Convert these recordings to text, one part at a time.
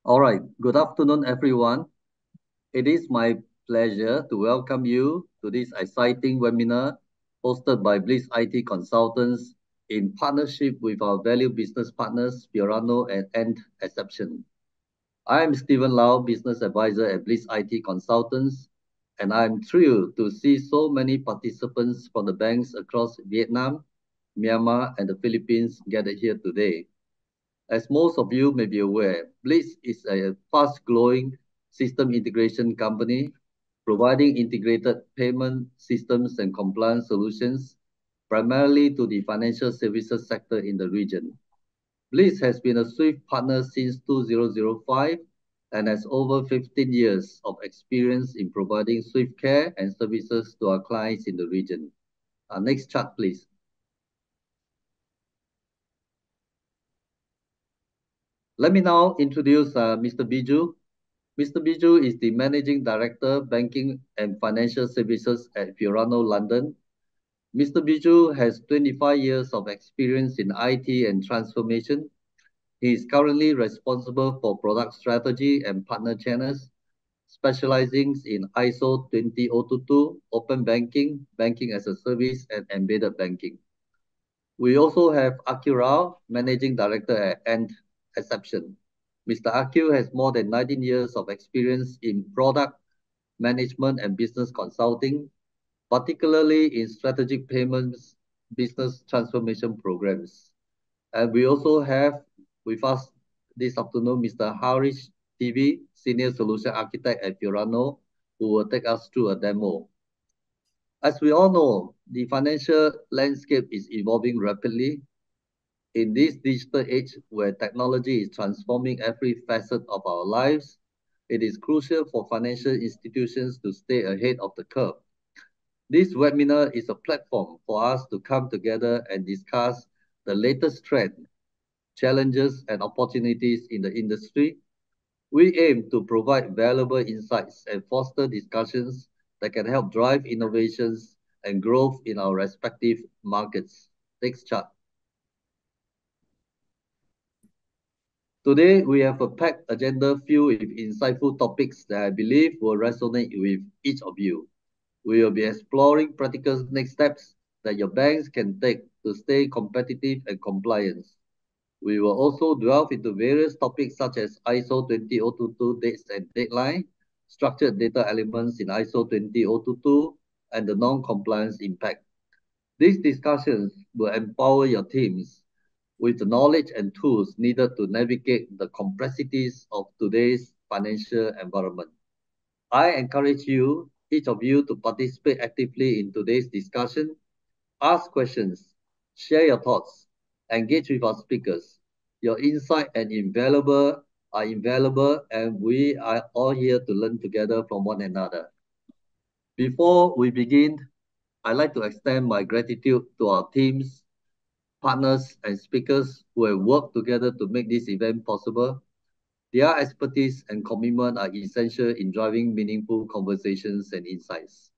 All right, good afternoon, everyone. It is my pleasure to welcome you to this exciting webinar hosted by Blitz IT Consultants in partnership with our value business partners, Fiorano and End Exception. I am Stephen Lau, Business Advisor at Blitz IT Consultants, and I'm thrilled to see so many participants from the banks across Vietnam, Myanmar, and the Philippines gathered here today. As most of you may be aware, Blitz is a fast-growing system integration company providing integrated payment systems and compliance solutions primarily to the financial services sector in the region. Blitz has been a Swift partner since 2005 and has over 15 years of experience in providing Swift care and services to our clients in the region. Next chart, please. Let me now introduce Mr. Biju. Mr. Biju is the Managing Director, Banking and Financial Services at Fiorano, London. Mr. Biju has 25 years of experience in IT and transformation. He is currently responsible for product strategy and partner channels, specializing in ISO 20022, open banking, banking as a service, and embedded banking. We also have Akhil, Managing Director at End Exception. Mr. Akhil has more than 19 years of experience in product management and business consulting, particularly in strategic payments business transformation programs. And we also have with us this afternoon Mr. Harish TV, Senior Solution Architect at Fiorano, who will take us through a demo. As we all know, the financial landscape is evolving rapidly. In this digital age where technology is transforming every facet of our lives, it is crucial for financial institutions to stay ahead of the curve. This webinar is a platform for us to come together and discuss the latest trend, challenges, and opportunities in the industry. We aim to provide valuable insights and foster discussions that can help drive innovations and growth in our respective markets. Next chart. Today, we have a packed agenda filled with insightful topics that I believe will resonate with each of you. We will be exploring practical next steps that your banks can take to stay competitive and compliant. We will also delve into various topics such as ISO 20022 dates and deadline, structured data elements in ISO 20022, and the non-compliance impact. These discussions will empower your teams with the knowledge and tools needed to navigate the complexities of today's financial environment. I encourage you, each of you, to participate actively in today's discussion, ask questions, share your thoughts, engage with our speakers. Your insight and invaluable, and we are all here to learn together from one another. Before we begin, I'd like to extend my gratitude to our teams, partners, and speakers who have worked together to make this event possible. Their expertise and commitment are essential in driving meaningful conversations and insights.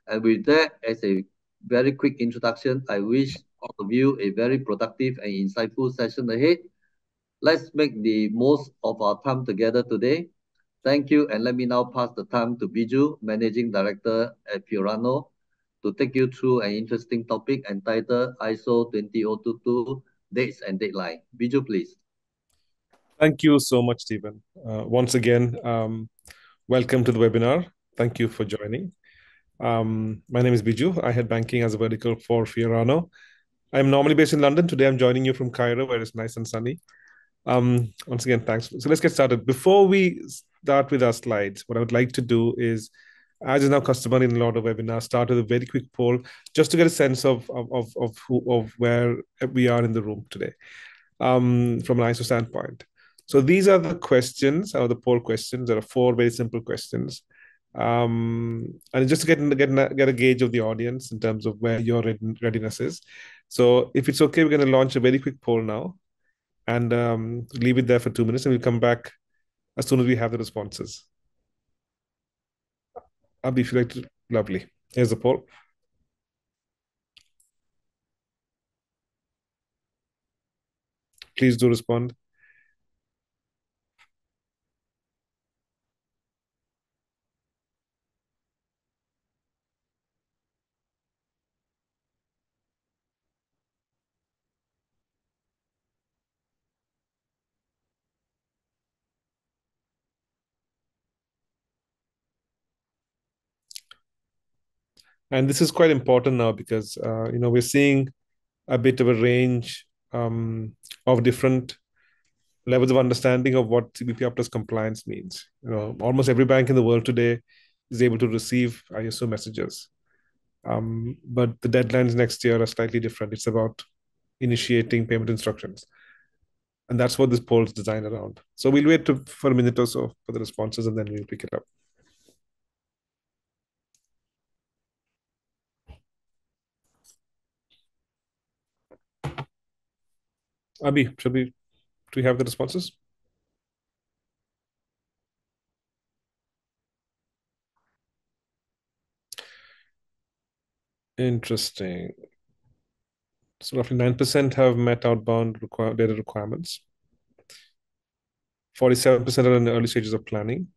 And with that, as a very quick introduction, I wish all of you a very productive and insightful session ahead. Let's make the most of our time together today. Thank you, and let me now pass the time to Biju, Managing Director at Fiorano, to take you through an interesting topic entitled ISO 20022 Dates and Deadline. Biju, please. Thank you so much, Stephen. Once again, welcome to the webinar. Thank you for joining. My name is Biju. I head banking as a vertical for Fiorano. I'm normally based in London. Today, I'm joining you from Cairo, where it's nice and sunny. Once again, thanks. So let's get started. Before we start with our slides, what I would like to do is, as is now customary in a lot of webinars, start with a very quick poll just to get a sense of where we are in the room today from an ISO standpoint. So these are the questions, or the poll questions. There are 4 very simple questions. And just to get a gauge of the audience in terms of where your readiness is. So if it's okay, we're going to launch a very quick poll now and leave it there for 2 minutes, and we'll come back as soon as we have the responses. Abhi, if you like to, lovely. Here's the poll. Please do respond. And this is quite important now because we're seeing a bit of a range of different levels of understanding of what CBPR plus compliance means. Almost every bank in the world today is able to receive ISO messages. But the deadlines next year are slightly different. It's about initiating payment instructions. And that's what this poll is designed around. So we'll wait for a minute or so for the responses and then we'll pick it up. Abhi, do we have the responses? Interesting. So roughly 9% have met outbound data requirements. 47% are in the early stages of planning.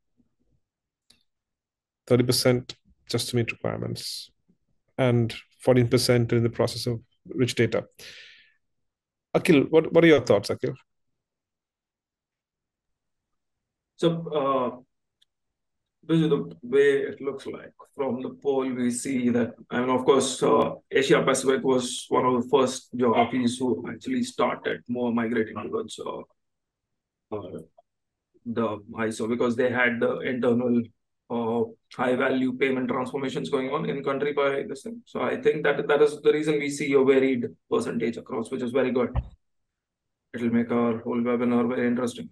30% just to meet requirements. And 14% are in the process of rich data. Akhil, what are your thoughts, Akhil? So, this is the way it looks like. From the poll, we see that, I mean, of course, Asia Pacific was one of the first geographies who actually started more migrating towards the ISO because they had the internal high value payment transformations going on in country by this thing. So I think that is the reason we see a varied percentage across, which is very good. It'll make our whole webinar very interesting.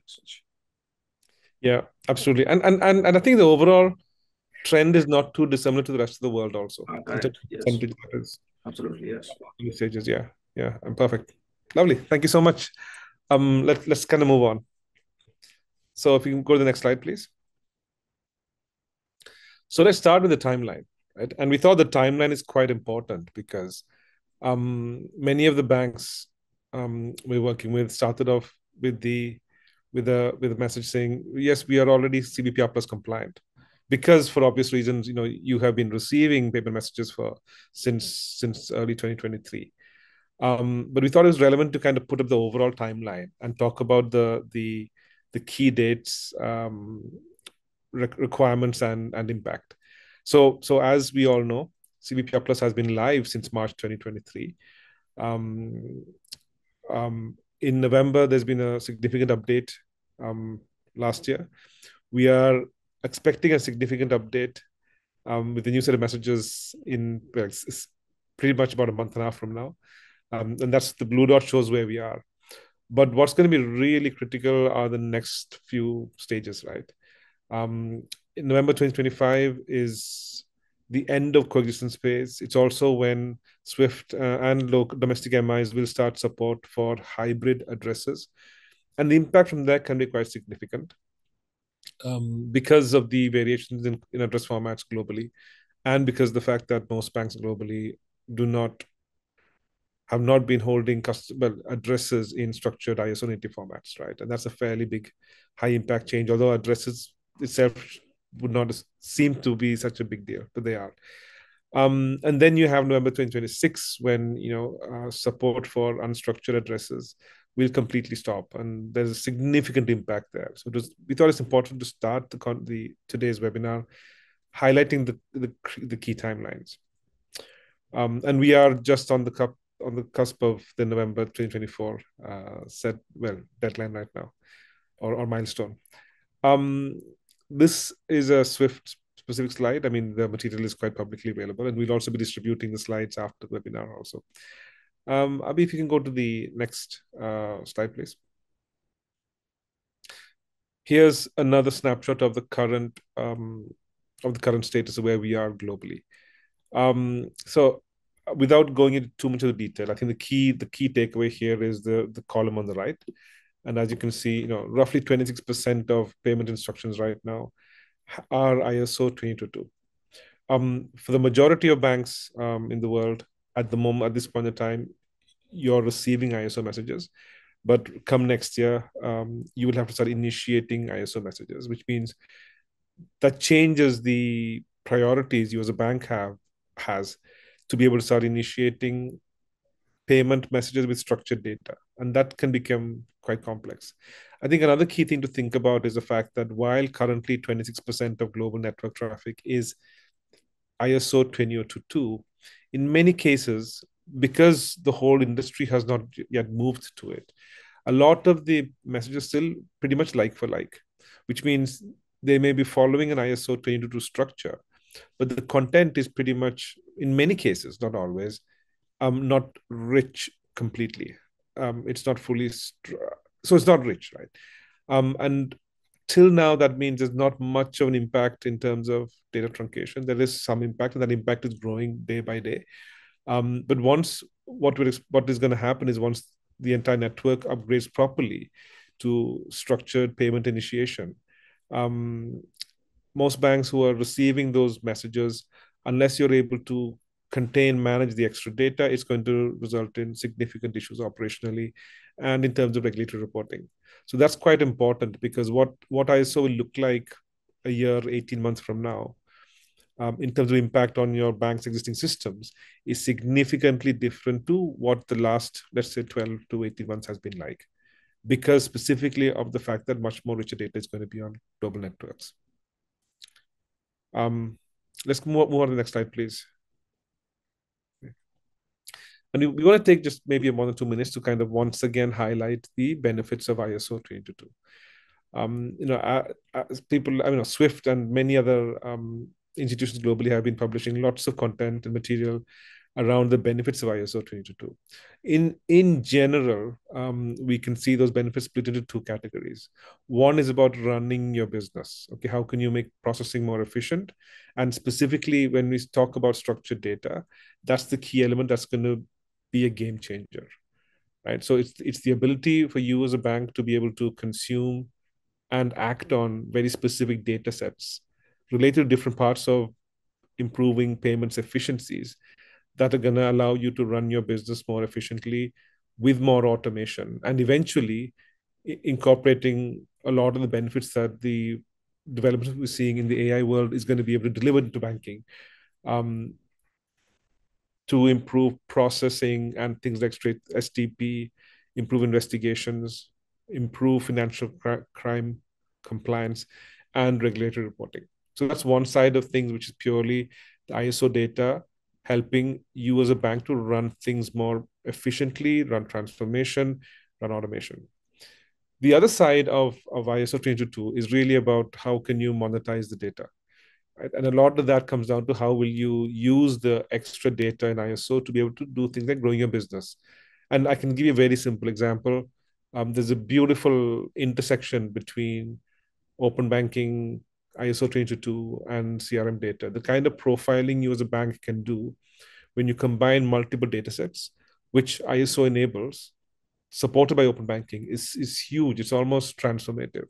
Yeah, absolutely. And I think the overall trend is not too dissimilar to the rest of the world also. Correct. Yes. Percentage that is Absolutely, yes. Stages, yeah. I'm perfect. Lovely. Thank you so much. Let's kind of move on. So if you can go to the next slide, please. So let's start with the timeline, right? And we thought the timeline is quite important because many of the banks we're working with started off with the message saying, yes, we are already CBPR plus compliant. Because for obvious reasons, you have been receiving payment messages since early 2023. But we thought it was relevant to kind of put up the overall timeline and talk about the key dates, requirements, and impact. So as we all know, CBPR Plus has been live since March 2023. In November, there's been a significant update last year. We are expecting a significant update with the new set of messages in pretty much about a month and a half from now. And that's the blue dot shows where we are. But what's going to be really critical are the next few stages, right? In November 2025 is the end of coexistence phase. It's also when SWIFT and local domestic MIs will start support for hybrid addresses. And the impact from that can be quite significant because of the variations in address formats globally, and because the fact that most banks globally have not been holding addresses in structured ISO native formats, right? And that's a fairly big, high impact change, although addresses itself would not seem to be such a big deal, but they are. And then you have November 2026 when support for unstructured addresses will completely stop, and there's a significant impact there. So we thought it's important to start today's webinar highlighting the key timelines. And we are just on the cusp of the November 2024 deadline right now, or milestone. This is a Swift specific slide. I mean, the material is quite publicly available, and we'll also be distributing the slides after the webinar also. Abhi, if you can go to the next slide, please. Here's another snapshot of the current status of where we are globally. So without going into too much of the detail, I think the key takeaway here is the column on the right. And as you can see, roughly 26% of payment instructions right now are ISO 222. For the majority of banks in the world at this point in time, you're receiving ISO messages. But come next year, you will have to start initiating ISO messages, which means that changes the priorities you as a bank has to be able to start initiating payment messages with structured data. And that can become quite complex. I think another key thing to think about is the fact that while currently 26% of global network traffic is ISO 20022, in many cases, because the whole industry has not yet moved to it, a lot of the messages still pretty much like for like, which means they may be following an ISO 20022 structure, but the content is pretty much, in many cases, not always, not rich completely. It's not fully, so it's not rich, right? And till now, that means there's not much of an impact in terms of data truncation. There is some impact, and that impact is growing day by day. But once what is going to happen is once the entire network upgrades properly to structured payment initiation, um, most banks who are receiving those messages, unless you're able to contain, manage the extra data, it's going to result in significant issues operationally and in terms of regulatory reporting. So that's quite important, because what ISO will look like a year, 18 months from now, in terms of impact on your bank's existing systems, is significantly different to what the last, let's say, 12 to 18 months has been like, because specifically of the fact that much more richer data is going to be on global networks. Let's move on to the next slide, please. And we want to take just maybe 1 or 2 minutes to kind of once again highlight the benefits of ISO 20022. People, Swift and many other institutions globally have been publishing lots of content and material around the benefits of ISO 20022. In general, we can see those benefits split into 2 categories. One is about running your business. Okay, how can you make processing more efficient? And specifically, when we talk about structured data, that's the key element that's going to be a game changer, right? So it's the ability for you as a bank to be able to consume and act on very specific data sets related to different parts of improving payments efficiencies that are going to allow you to run your business more efficiently with more automation, and eventually incorporating a lot of the benefits that the developments we're seeing in the AI world is going to be able to deliver into banking, to improve processing and things like straight STP, improve investigations, improve financial crime compliance, and regulatory reporting. So that's one side of things, which is purely the ISO data helping you as a bank to run things more efficiently, run transformation, run automation. The other side of ISO 20022 is really about how can you monetize the data. Right? And a lot of that comes down to how will you use the extra data in ISO to be able to do things like growing your business. And I can give you a very simple example. There's a beautiful intersection between open banking, ISO 20022, and CRM data. The kind of profiling you as a bank can do when you combine multiple data sets, which ISO enables, supported by open banking, is huge. It's almost transformative.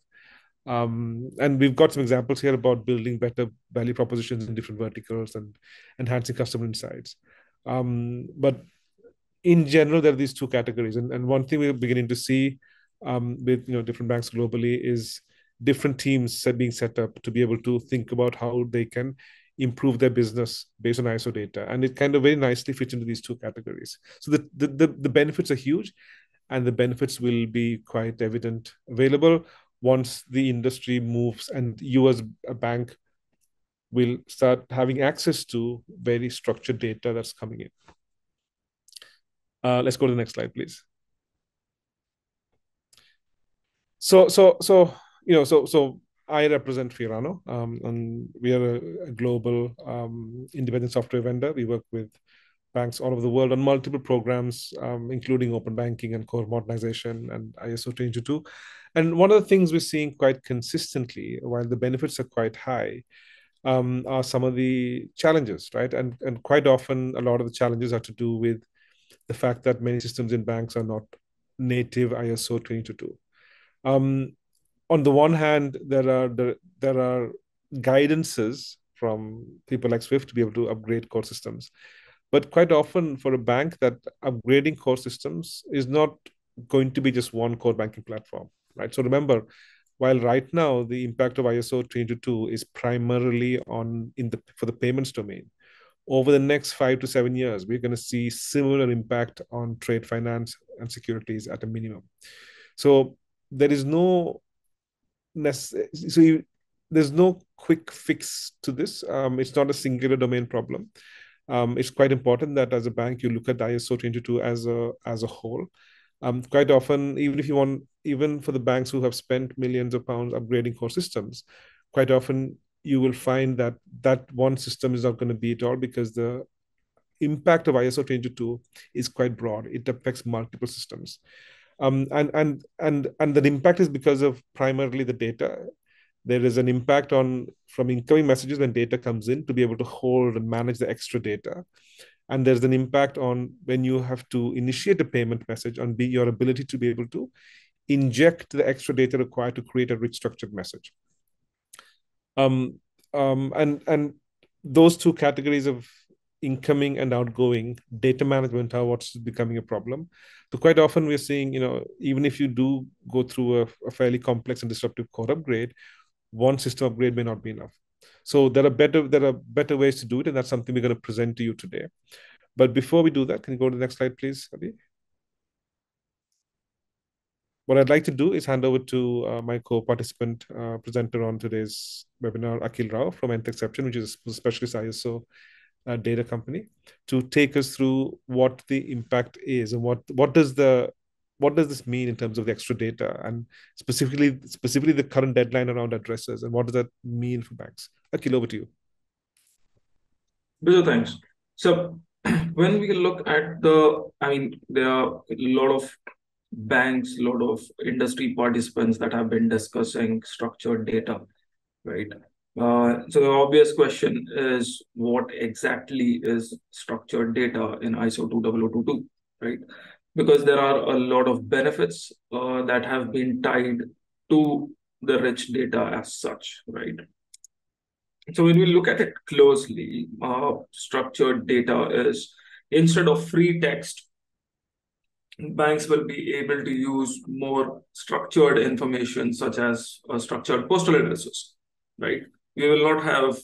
And we've got some examples here about building better value propositions in different verticals and enhancing customer insights. But in general, there are these 2 categories. And one thing we're beginning to see with different banks globally is different teams being set up to be able to think about how they can improve their business based on ISO data. And it kind of very nicely fits into these 2 categories. So the benefits are huge, and the benefits will be quite evident, available once the industry moves, and you as a bank will start having access to very structured data that's coming in. Let's go to the next slide, please. So I represent Fiorano, and we are a global independent software vendor. We work with banks all over the world on multiple programs, including open banking and core modernization and ISO 20022. And one of the things we're seeing quite consistently, while the benefits are quite high, are some of the challenges, right? And quite often, a lot of the challenges are to do with the fact that many systems in banks are not native ISO 20022. On the one hand, there are guidances from people like Swift to be able to upgrade core systems. But quite often for a bank, that upgrading core systems is not going to be just one core banking platform, right? So remember, while right now the impact of ISO 20022 is primarily for the payments domain, over the next 5 to 7 years, we're going to see similar impact on trade finance and securities at a minimum. So there's no quick fix to this. It's not a singular domain problem. It's quite important that as a bank, you look at ISO 22 as a whole. Quite often, even for the banks who have spent millions of pounds upgrading core systems, quite often you will find that that one system is not going to be it all, because the impact of ISO 22 is quite broad. It affects multiple systems. And the impact is because of primarily the data. There is an impact from incoming messages when data comes in, to be able to hold and manage the extra data. And there's an impact on when you have to initiate a payment message, on your ability to be able to inject the extra data required to create a rich structured message. And those two categories of incoming and outgoing data management are what's becoming a problem. So quite often we're seeing, even if you do go through a fairly complex and disruptive core upgrade, one system upgrade may not be enough. So there are better ways to do it, and that's something we're going to present to you today. But before we do that, can you go to the next slide, please, Adi? What I'd like to do is hand over to my co-participant presenter on today's webinar, Akhil Rao from Nthexception, which is a specialist ISO data company, to take us through what the impact is and what does this mean in terms of the extra data, and specifically the current deadline around addresses, and what does that mean for banks? Akhil, over to you. Biju, thanks. So when we look at there are a lot of banks, a lot of industry participants that have been discussing structured data, right? So the obvious question is, what exactly is structured data in ISO 20022, right? Because there are a lot of benefits that have been tied to the rich data as such, right? So when we look at it closely, structured data is, instead of free text, banks will be able to use more structured information, such as structured postal addresses, right? We will not have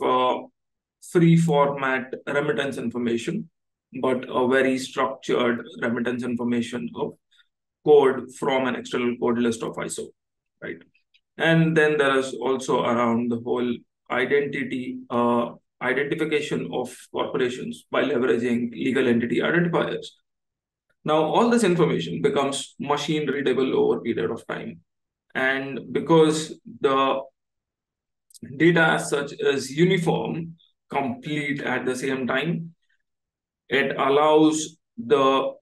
free format remittance information, but a very structured remittance information of code from an external code list of ISO, right? And then there is also around the whole identification of corporations by leveraging legal entity identifiers. Now, all this information becomes machine readable over a period of time. And because the data as such is uniform, complete at the same time, it allows the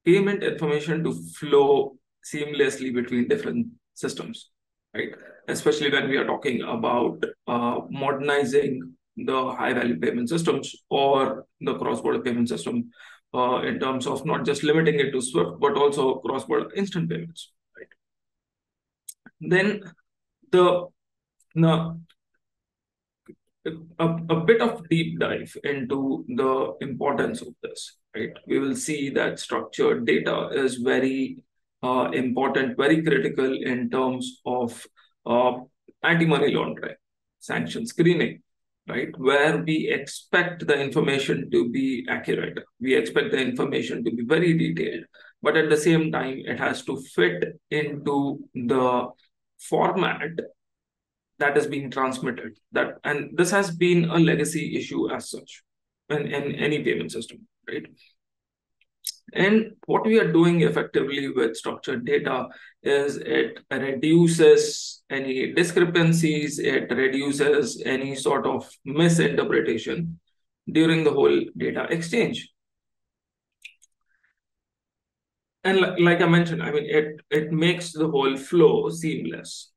payment information to flow seamlessly between different systems, right? Especially when we are talking about modernizing the high-value payment systems or the cross-border payment system, in terms of not just limiting it to SWIFT, but also cross-border instant payments, right? Then a bit of deep dive into the importance of this, right? We will see that structured data is very important, very critical in terms of anti-money laundering, sanction screening, right? Where we expect the information to be accurate. We expect the information to be very detailed, but at the same time, it has to fit into the format that is being transmitted. And this has been a legacy issue as such in any payment system, right? And what we are doing effectively with structured data is it reduces any discrepancies, it reduces any sort of misinterpretation during the whole data exchange. And like I mentioned, it makes the whole flow seamless.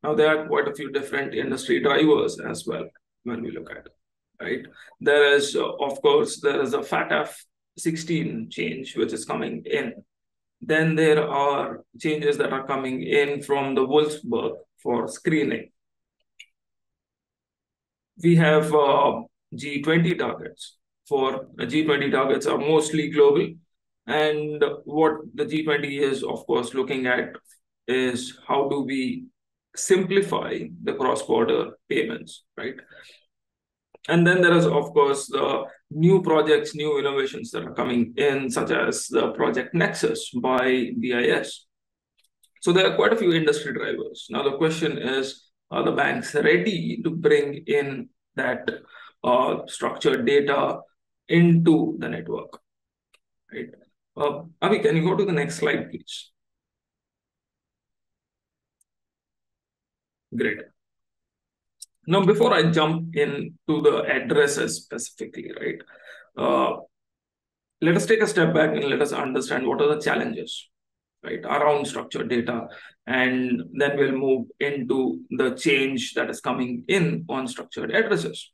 Now, there are quite a few different industry drivers as well when we look at it, right? There is, of course, there is a FATF 16 change, which is coming in. Then there are changes that are coming in from the Wolfsburg for screening. We have G20 targets. For G20 targets are mostly global. And what the G20 is, of course, looking at is how do we simplify the cross-border payments, right? And then there is, of course, the new projects, new innovations that are coming in, such as the Project Nexus by BIS. So there are quite a few industry drivers. Now, the question is, are the banks ready to bring in that structured data into the network, right? Abhi, can you go to the next slide, please? Great. Now, before I jump into the addresses specifically, right, let us take a step back and let us understand what are the challenges, right, around structured data, and then we'll move into the change that is coming in on structured addresses.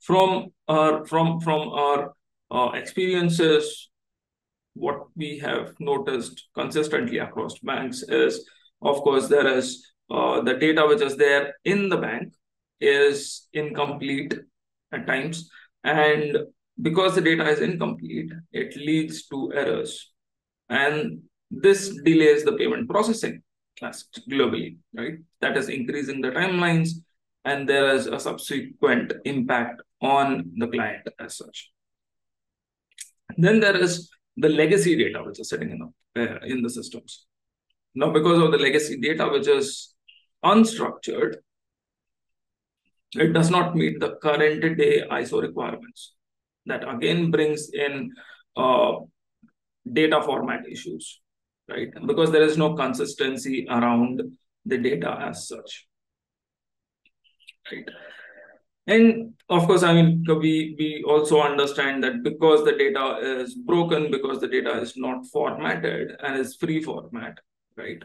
From our experiences, what we have noticed consistently across banks is, of course, there is the data which is there in the bank is incomplete at times, and because the data is incomplete, it leads to errors, and this delays the payment processing globally, right? That is increasing the timelines, and there is a subsequent impact on the client as such. Then there is the legacy data which is sitting in the systems. Now, because of the legacy data which is unstructured, it does not meet the current day ISO requirements. That again brings in data format issues, right? Because there is no consistency around the data as such, right? And of course, I mean, we also understand that because the data is broken, because the data is not formatted and is free format, right?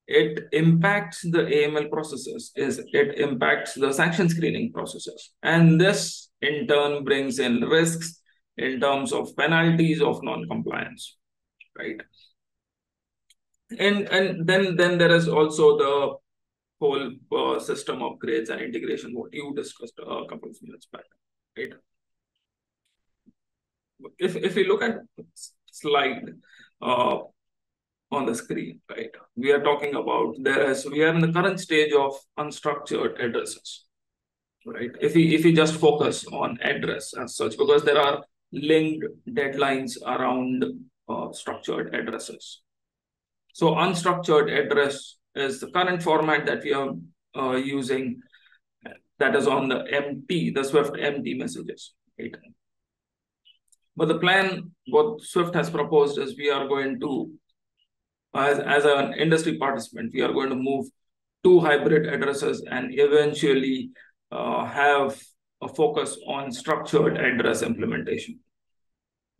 It impacts the AML processes, it impacts the sanction screening processes. And this in turn brings in risks in terms of penalties of non-compliance, right? And then there is also the whole system upgrades and integration, what you discussed a couple of minutes back, right? If we look at slide on the screen, right, we are talking about we are in the current stage of unstructured addresses, right? If we just focus on address as such, because there are linked deadlines around structured addresses. So unstructured address is the current format that we are using, that is on the MT, the Swift MT messages, right? But the plan, what Swift has proposed is we are going to, as an industry participant, we are going to move to hybrid addresses and eventually have a focus on structured address implementation,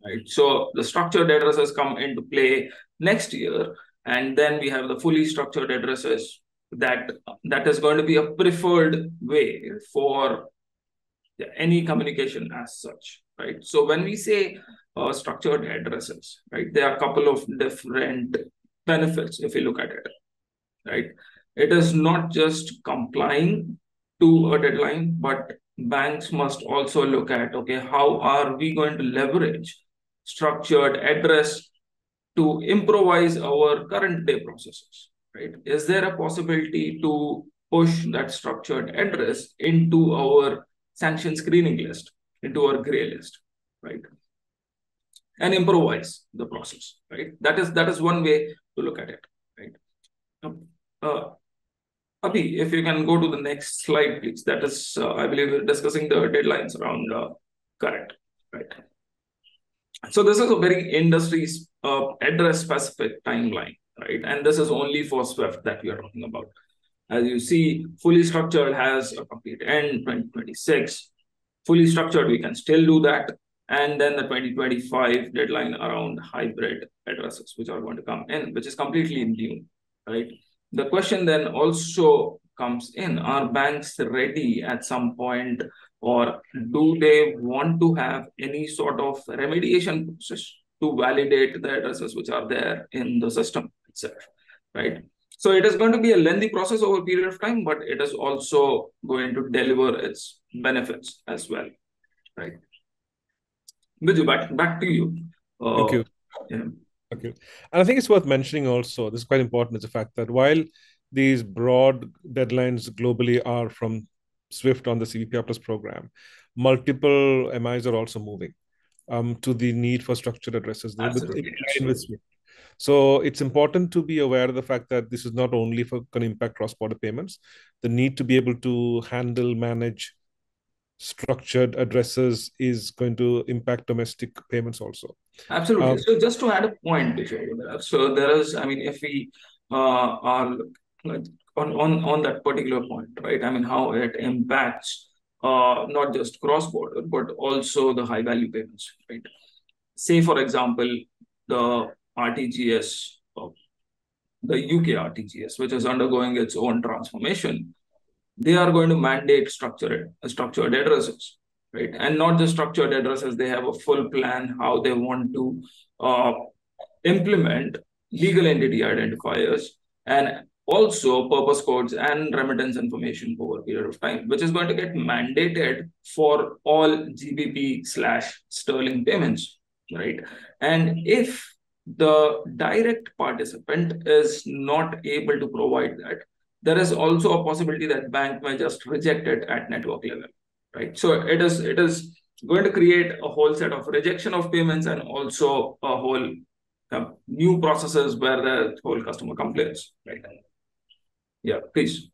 right? So the structured addresses come into play next year, and then we have the fully structured addresses that is going to be a preferred way for any communication as such, right? So when we say structured addresses, right, there are a couple of different benefits if you look at it, right? It is not just complying to a deadline, but banks must also look at, okay, how are we going to leverage structured address to improvise our current day processes, right? Is there a possibility to push that structured address into our sanction screening list, into our gray list, right? And improvise the process, right? That is one way to look at it, right? Abhi, if you can go to the next slide, please. That is, I believe, we're discussing the deadlines around current, right? So this is a very industry address specific timeline, right? And this is only for Swift that we are talking about. As you see, fully structured has a complete end 2026. Fully structured, we can still do that. And then the 2025 deadline around hybrid addresses, which are going to come in, which is completely new, right? The question then also comes in, are banks ready at some point, or do they want to have any sort of remediation process to validate the addresses which are there in the system itself, right? So it is going to be a lengthy process over a period of time, but it is also going to deliver its benefits as well, right? Biju, back to you. Thank you. Yeah. Okay. And I think it's worth mentioning also, this is quite important, is the fact that while these broad deadlines globally are from Swift on the CBPR Plus program, multiple MIs are also moving to the need for structured addresses Absolutely. with Swift. So it's important to be aware of the fact that this is not only going to impact cross-border payments, the need to be able to handle, manage structured addresses is going to impact domestic payments also. Absolutely. So just to add a point, Biju, so there is, I mean, if we are like, on that particular point, right? I mean, how it impacts not just cross-border, but also the high-value payments, right? Say, for example, the RTGS, the UK RTGS, which is undergoing its own transformation, they are going to mandate structured addresses, right? And not just structured addresses, they have a full plan how they want to uh, implement legal entity identifiers and also purpose codes and remittance information over a period of time, which is going to get mandated for all GBP/sterling payments, right? And if the direct participant is not able to provide that, there is also a possibility that bank may just reject it at network level, right? So it is going to create a whole set of rejection of payments and also a whole new processes where the whole customer complains, right? Yeah, please.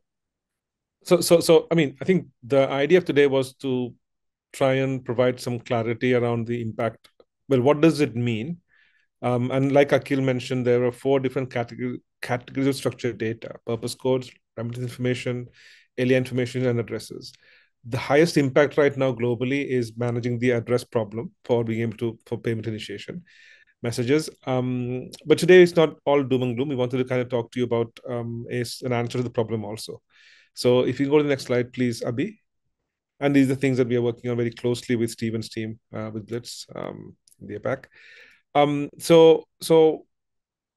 So I mean, I think the idea of today was to try and provide some clarity around the impact. Well, what does it mean? And like Akhil mentioned, there are 4 different categories of structured data: purpose codes, remittance information, alien information, and addresses. The highest impact right now globally is managing the address problem for being able to for payment initiation messages. But today it's not all doom and gloom. We wanted to kind of talk to you about an answer to the problem also. So if you go to the next slide, please, Abhi. And these are things that we are working on very closely with Steven's team, with Blitz, in the APAC. So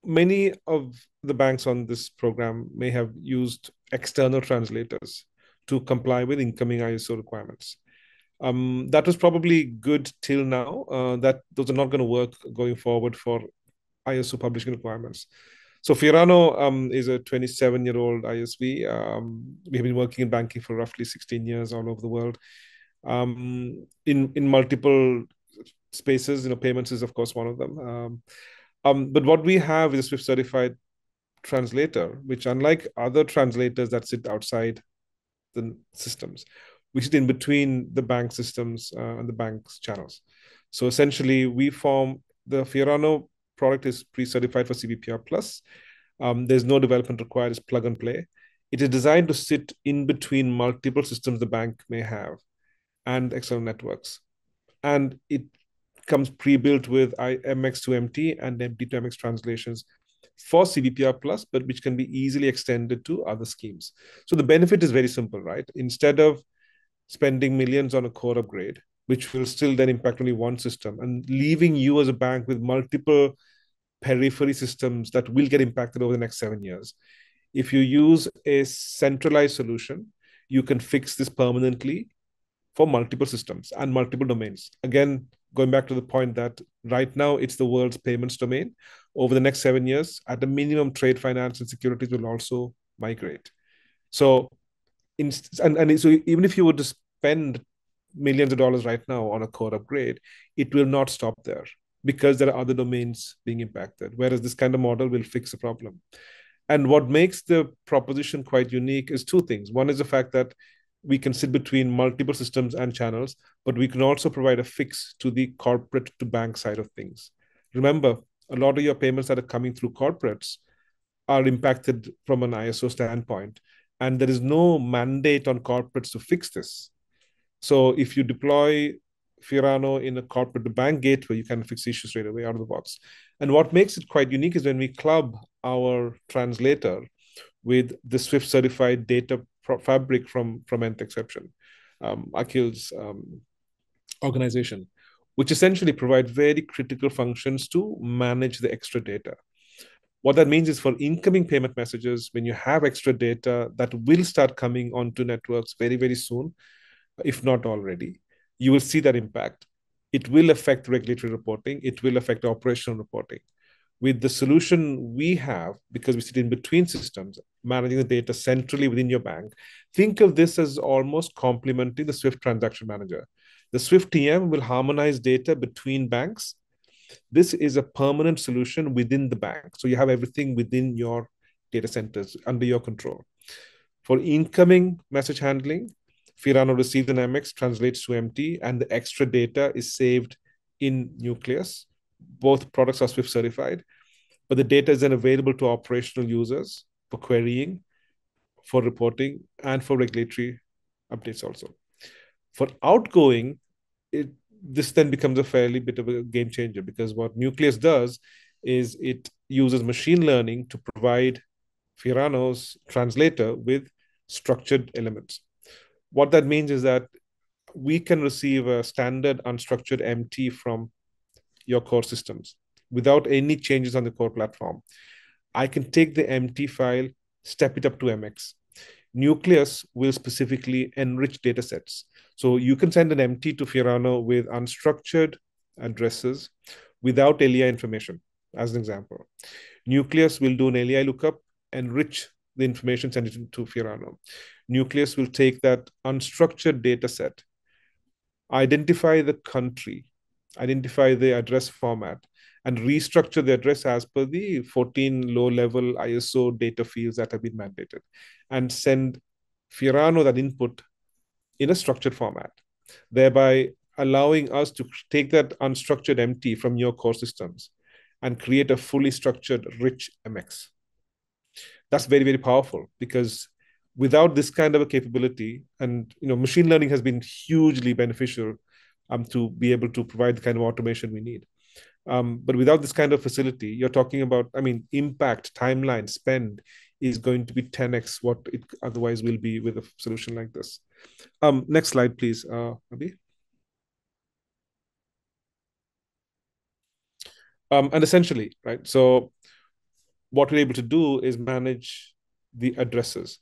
many of the banks on this program may have used external translators to comply with incoming ISO requirements. That was probably good till now. That those are not going to work going forward for ISO publishing requirements. So Fiorano is a 27-year-old ISV. We have been working in banking for roughly 16 years all over the world, in multiple spaces. You know, payments is of course one of them. But what we have is a Swift certified translator, which unlike other translators that sit outside the systems, we sit in between the bank systems and the bank's channels. So essentially, we form the Fiorano product is pre-certified for CBPR Plus. There's no development required; it's plug and play. It is designed to sit in between multiple systems the bank may have and external networks, and it comes pre-built with MX to MT and MT to MX translations for CBPR Plus, but which can be easily extended to other schemes. So the benefit is very simple, right? Instead of spending millions on a core upgrade, which will still then impact only one system, and leaving you as a bank with multiple periphery systems that will get impacted over the next 7 years. If you use a centralized solution, you can fix this permanently for multiple systems and multiple domains. Again, going back to the point that right now it's the world's payments domain. Over the next 7 years, at a minimum, trade finance and securities will also migrate. So, so even if you were to spend millions of dollars right now on a core upgrade, it will not stop there because there are other domains being impacted. Whereas this kind of model will fix the problem. And what makes the proposition quite unique is 2 things. One is the fact that we can sit between multiple systems and channels, but we can also provide a fix to the corporate to bank side of things. Remember, a lot of your payments that are coming through corporates are impacted from an ISO standpoint, and there is no mandate on corporates to fix this. So if you deploy Fiorano in a corporate to bank gateway, you can fix issues straight away out of the box. And what makes it quite unique is when we club our translator with the Swift certified data fabric from Nth-Exception, Akhil's organization, which essentially provide very critical functions to manage the extra data. What that means is for incoming payment messages, when you have extra data that will start coming onto networks very, very soon, if not already, you will see that impact. It will affect regulatory reporting. It will affect operational reporting. With the solution we have, because we sit in between systems, managing the data centrally within your bank, think of this as almost complementing the Swift Transaction Manager. The Swift TM will harmonize data between banks This is a permanent solution within the bank. So you have everything within your data centers under your control. For incoming message handling, Fiorano receives an MX, translates to MT, and the extra data is saved in Nucleus. Both products are Swift certified, but the data is then available to operational users for querying, for reporting, and for regulatory updates also. For outgoing, this then becomes a fairly bit of a game changer, because what Nucleus does is it uses machine learning to provide Fiorano's translator with structured elements. What that means is that we can receive a standard unstructured MT from your core systems without any changes on the core platform. I can take the MT file, step it up to MX. Nucleus will specifically enrich data sets. So you can send an MT to Fiorano with unstructured addresses without LEI information, as an example. Nucleus will do an LEI lookup, enrich the information, send it to Fiorano. Nucleus will take that unstructured data set, identify the country, identify the address format, and restructure the address as per the 14 low-level ISO data fields that have been mandated, and send Fiorano that input in a structured format, thereby allowing us to take that unstructured MT from your core systems and create a fully structured, rich MX. That's very, very powerful, because without this kind of a capability, and machine learning has been hugely beneficial to be able to provide the kind of automation we need. But without this kind of facility, you're talking about, impact, timeline, spend is going to be 10x what it otherwise will be with a solution like this. Next slide, please, Abhi. And essentially, right, so what we're able to do is manage the addresses,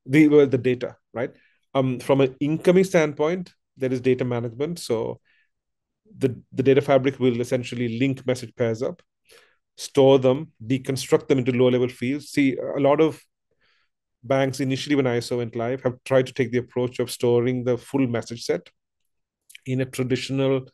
the data, right? From an incoming standpoint, there is data management. So the data fabric will essentially link message pairs up, store them, deconstruct them into low-level fields. See, a lot of banks initially, when ISO went live, have tried to take the approach of storing the full message set in a traditional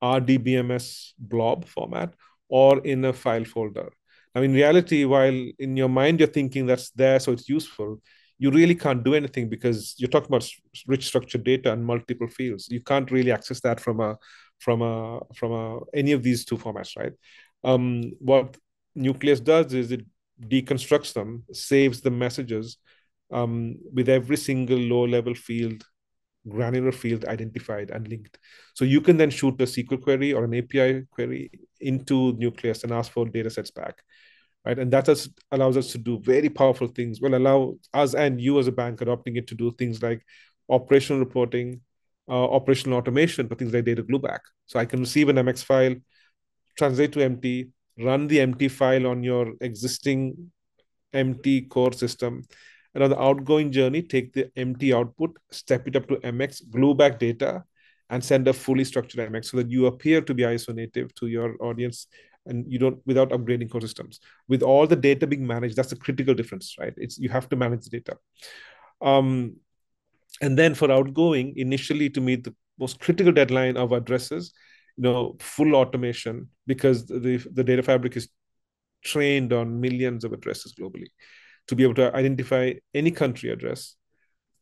RDBMS blob format or in a file folder. Now, in reality, while in your mind you're thinking that's there, so it's useful, you really can't do anything, because you're talking about rich structured data and multiple fields. You can't really access that from any of these two formats, right? What Nucleus does is it deconstructs them, saves the messages with every single low-level field, granular field identified and linked. So you can then shoot a SQL query or an API query into Nucleus and ask for data sets back, right? And that allows us to do very powerful things. Will allow us and you as a bank adopting it to do things like operational reporting, operational automation for things like data glueback. So I can receive an MX file, translate to MT, run the MT file on your existing MT core system, and on the outgoing journey, take the MT output, step it up to MX, glue back data, and send a fully structured MX so that you appear to be ISO native to your audience, and you don't, without upgrading core systems. With all the data being managed, that's a critical difference, right? You have to manage the data. And then for outgoing, initially to meet the most critical deadline of addresses, full automation, because the data fabric is trained on millions of addresses globally, to be able to identify any country address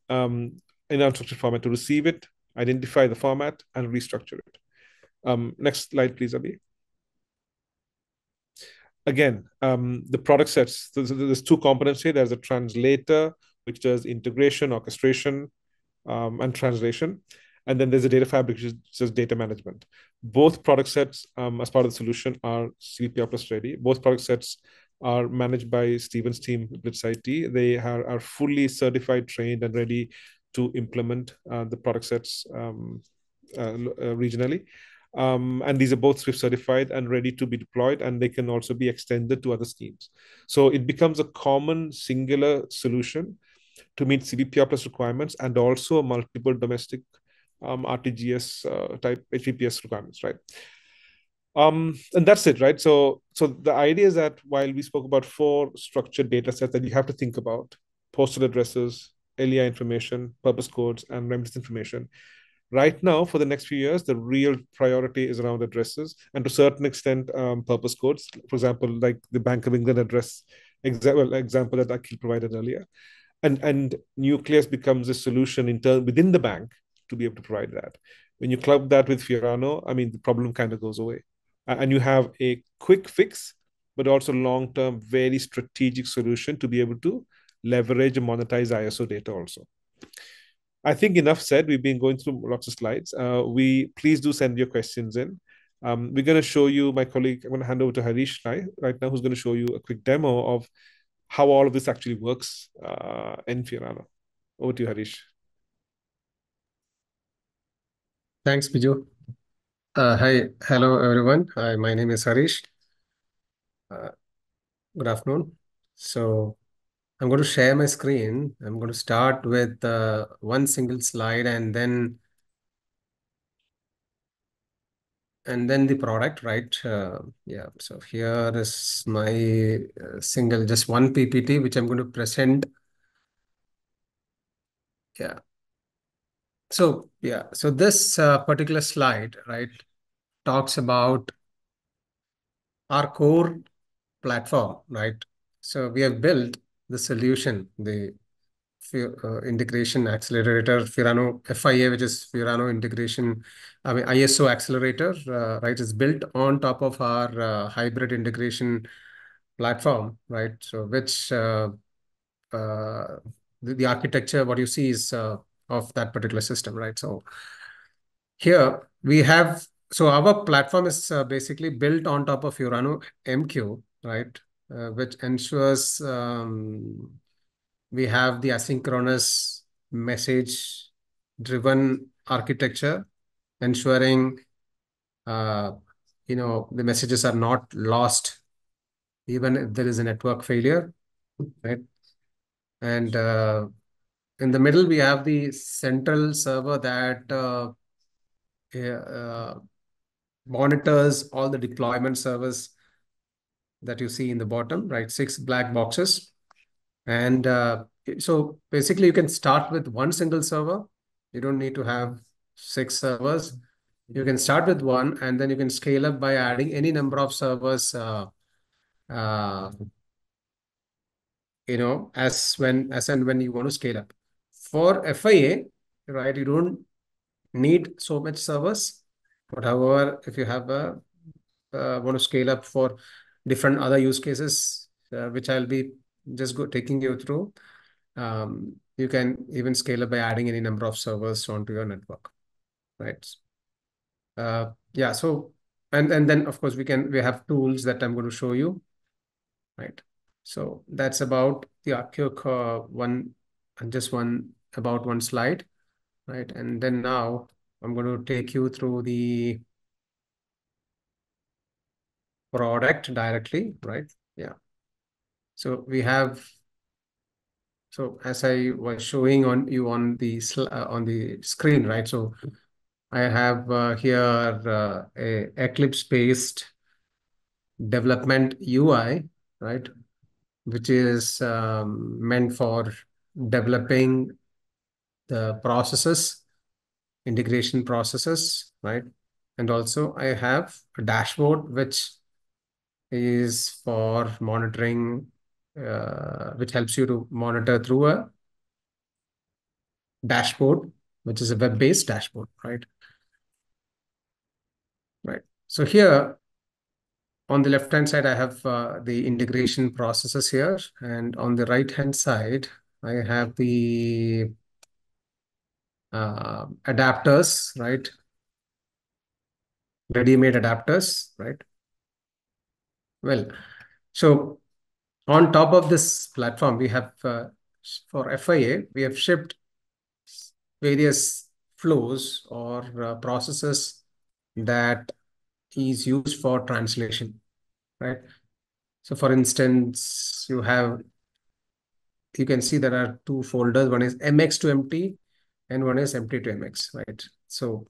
in unstructured format, to receive it, identify the format, and restructure it. Next slide, please, Abhi. Again, the product sets, there's two components here. There's a translator, which does integration, orchestration, and translation. And then there's a data fabric, which is just data management. Both product sets, as part of the solution, are CVPR Plus ready. Both product sets are managed by Stephen's team, Blitz IT. They are fully certified, trained, and ready to implement the product sets regionally. And these are both Swift certified and ready to be deployed, and they can also be extended to other schemes. So it becomes a common singular solution to meet CVPR Plus requirements and also multiple domestic RTGS type HPPS requirements, right? And that's it, right? So the idea is that while we spoke about 4 structured data sets that you have to think about: postal addresses, LEI information, purpose codes, and remittance information, Right now, for the next few years, the real priority is around addresses and to a certain extent, purpose codes. For example, like the Bank of England address example that Akhil provided earlier. And Nucleus becomes a solution within the bank to be able to provide that. When you club that with Fiorano, I mean, the problem kind of goes away. And you have a quick fix, but also long-term, very strategic solution to be able to leverage and monetize ISO data also. I think enough said. We've been going through lots of slides. We please do send your questions in. We're going to show you, my colleague, I'm going to hand over to Harish right now, who's going to show you a quick demo of how all of this actually works in Fiorano. Over to you, Harish. Thanks, Biju. Hello everyone. Hi, my name is Harish. Good afternoon. So I'm going to share my screen. I'm going to start with one single slide and then the product, right? Yeah. So here is my just one PPT, which I'm going to present. Yeah. So yeah. So this particular slide, right, talks about our core platform, right? So we have built the solution, the integration accelerator, Fiorano FIA, which is Fiorano integration, ISO accelerator, right, is built on top of our hybrid integration platform, right? So which the architecture, what you see is of that particular system, right? So here we have, so our platform is basically built on top of Fiorano MQ, right? Which ensures we have the asynchronous message driven architecture, ensuring the messages are not lost even if there is a network failure, right? And in the middle we have the central server that monitors all the deployment servers that you see in the bottom, right? 6 black boxes. And so basically you can start with one single server. You don't need to have 6 servers. You can start with one and then you can scale up by adding any number of servers, as and when you want to scale up. For FIA, right, you don't need so much servers. But however, if you have want to scale up for different other use cases, which I'll be just taking you through, you can even scale up by adding any number of servers onto your network, right? Yeah. So and then of course we have tools that I'm going to show you, right? So that's about the quick one about one slide, right? And then now I'm going to take you through the product directly, right? Yeah. So we have, so as I was showing on the screen, right? So I have here a Eclipse-based development UI, right? Which is meant for developing the processes, integration processes, right? And also I have a dashboard, which is for monitoring, which helps you to monitor through a dashboard, which is a web-based dashboard, right? Right. So here on the left-hand side, I have the integration processes here. And on the right-hand side, I have the adapters, right? Ready-made adapters, right? Well, so on top of this platform, we have, for FIA, we have shipped various flows or processes that is used for translation, right? So for instance, you can see there are 2 folders. One is MX to MT and one is MT to MX, right? So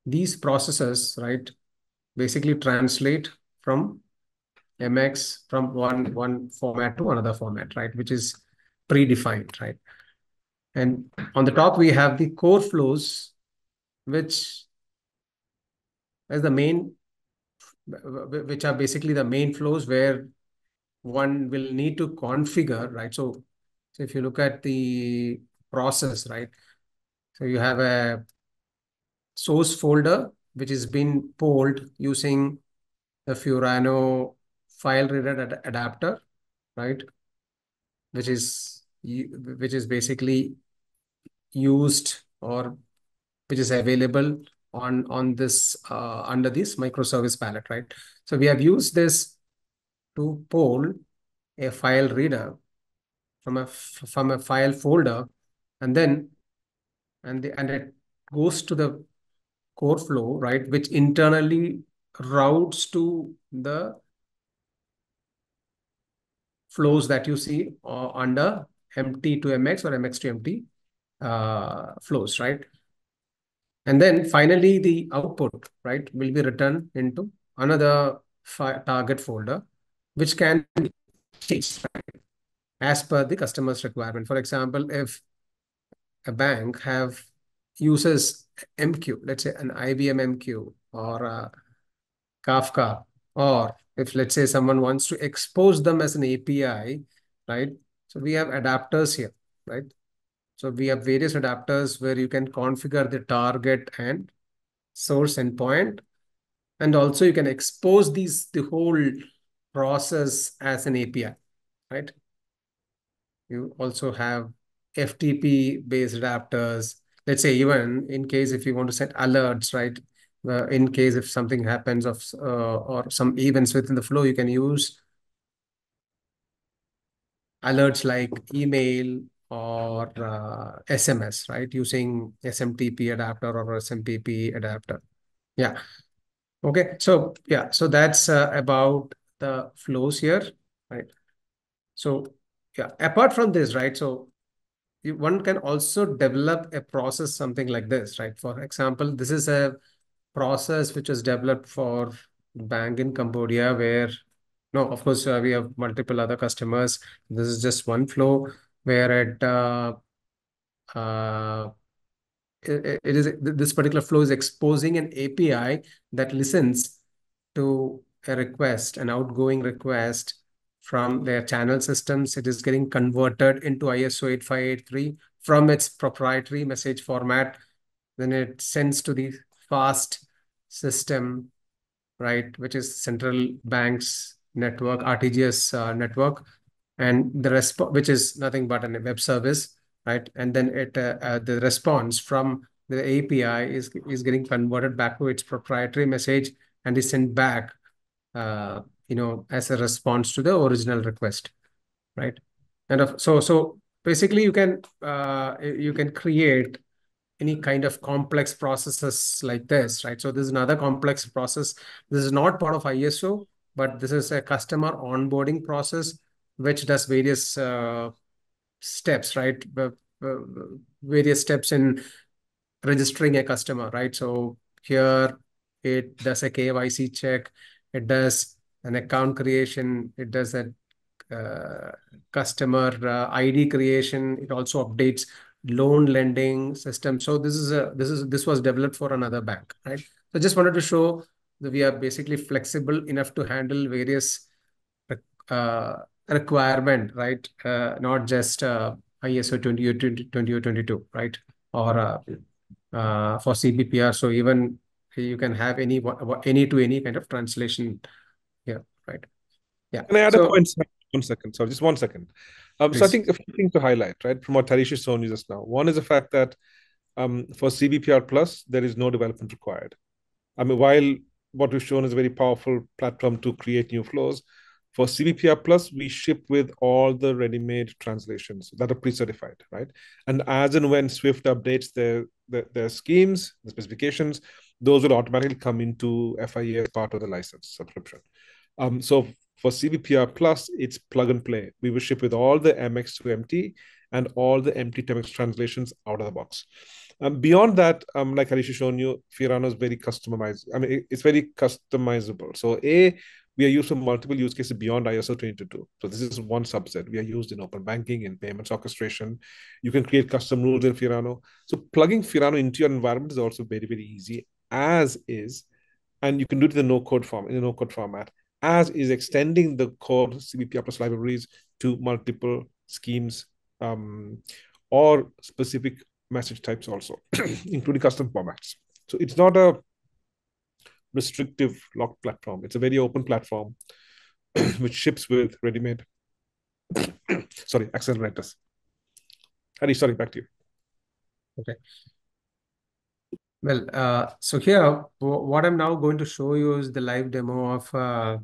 these processes, right, basically translate from MX from one format to another format, right, which is predefined, right? And on the top, we have the core flows which is the main, which are basically the main flows where one will need to configure, right? So if you look at the process, right? So you have a source folder, which is been polled using the Fiorano file reader adapter, right? Which is basically used, or which is available on this under this microservice palette, right? So we have used this to poll a file reader from a file folder, and then and it goes to the core flow, right, which internally routes to the flows that you see under MT to MX or MX to MT flows, right? And then finally, the output, right, will be returned into another target folder, which can be changed, right, as per the customer's requirement. For example, if a bank uses MQ, let's say an IBM MQ or a Kafka, or if let's say someone wants to expose them as an API, right? So we have adapters here, right? So we have various adapters where you can configure the target and source endpoint, and also you can expose the whole process as an API, right? You also have FTP based adapters. Let's say even in case if you want to set alerts, right? In case if something happens or some events within the flow, you can use alerts like email or SMS, right? Using SMTP adapter or SMPP adapter. Yeah. Okay. So yeah. So that's about the flows here, right? So yeah. Apart from this, right? So one can also develop a process something like this, right? For example, this is a process which was developed for bank in Cambodia, where no, of course, we have multiple other customers. This is just one flow where uh, it is this particular flow is exposing an API that listens to a request, an outgoing request from their channel systems. It is getting converted into ISO 8583 from its proprietary message format. Then it sends to the fast system, right, which is central banks network, RTGS network, and the response, which is nothing but a web service, right? And then the response from the API is getting converted back to its proprietary message and is sent back, as a response to the original request, right? And so basically you can create any kind of complex processes like this, right? So this is another complex process. This is not part of ISO, but this is a customer onboarding process which does various steps, right? Various steps in registering a customer, right? So here it does a KYC check, it does an account creation, it does a customer ID creation, it also updates loan lending system. So this was developed for another bank, right? So just wanted to show that we are basically flexible enough to handle various uh, requirement, right? Not just ISO 2022, right? Or for CBPR. So even you can have any to any kind of translation here, right? Yeah. Can I add a So point? 1 second. Sorry, just 1 second. So I please. think a few things to highlight, right, from what Harish has shown you just now. One is the fact that for CBPR Plus, there is no development required. I mean, while what we've shown is a very powerful platform to create new flows, for CBPR Plus, we ship with all the ready-made translations that are pre-certified, right? And as and when Swift updates their schemes, the specifications, those will automatically come into FIA as part of the license subscription. So for CBPR Plus, it's plug and play. We will ship with all the MX to MT and all the MT to MX translations out of the box. Beyond that, like Harish has shown you, Fiorano is very customized. I mean, it's very customizable. So we we are used for multiple use cases beyond ISO 222. So this is one subset. We are used in open banking, in payments orchestration. You can create custom rules in Fiorano. So plugging Fiorano into your environment is also very, very easy, as is, and you can do it in the no-code form, in a no-code format, as is extending the core CBP plus libraries to multiple schemes or specific message types also, including custom formats. So it's not a restrictive locked platform. It's a very open platform which ships with ready-made accelerators. Harish, sorry, back to you. Okay. Well, so here, what I'm now going to show you is the live demo of how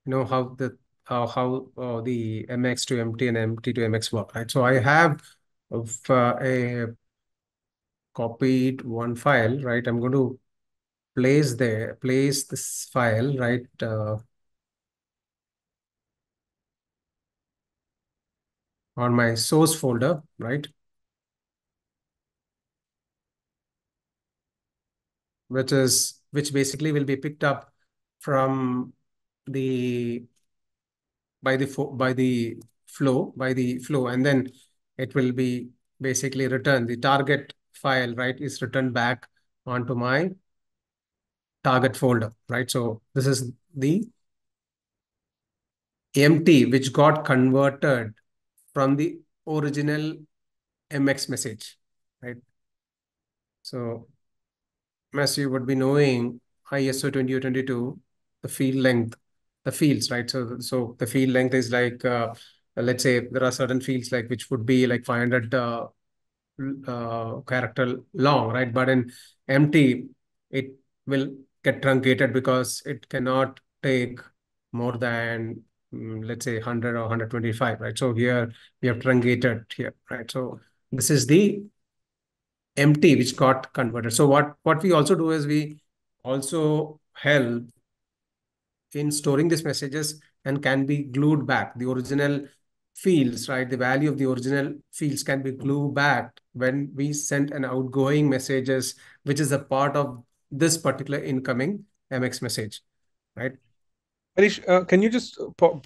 the MX to MT and MT to MX work, right? So I have a copied one file, right? I'm going to place this file, right? On my source folder, right? Which basically will be picked up from the by the flow, and then it will be basically returned. The target file, right, is returned back onto my target folder, right? So this is the empty which got converted from the original MX message, right? So as you would be knowing, ISO 2022, the field length, the fields, right? So the field length is like, let's say there are certain fields like which would be like 500 character long, right? But in empty, it will get truncated because it cannot take more than, let's say 100 or 125, right? So here we have truncated here, right? So this is the empty which got converted. So what we also do is we also help in storing these messages and can be glued back. The original fields, right? The value of the original fields can be glued back when we send an outgoing messages, which is a part of this particular incoming MX message, right? Harish, can you just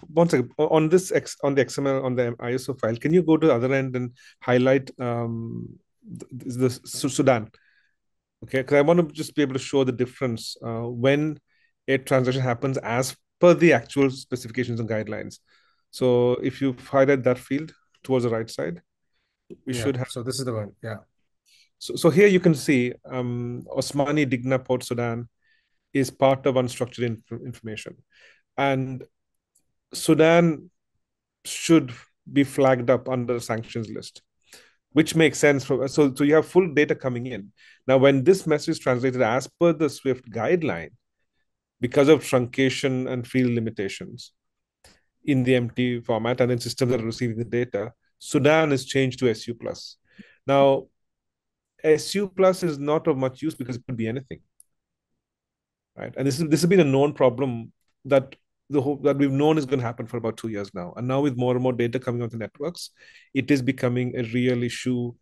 one second on this on the XML on the ISO file? Can you go to the other end and highlight the Sudan? Okay, because I want to just be able to show the difference when a transaction happens as per the actual specifications and guidelines. So if you highlight that field towards the right side, we should have. So this is the one, yeah. So here you can see Osmani Digna Port Sudan is part of unstructured information. And Sudan should be flagged up under the sanctions list, which makes sense. So you have full data coming in. Now, when this message is translated as per the SWIFT guideline, because of truncation and field limitations in the empty format, and then systems that are receiving the data, Sudan is changed to SU+. Now, SU+ is not of much use because it could be anything, right? And this has been a known problem that we've known is going to happen for about 2 years now. And now with more and more data coming onto networks, it is becoming a real issue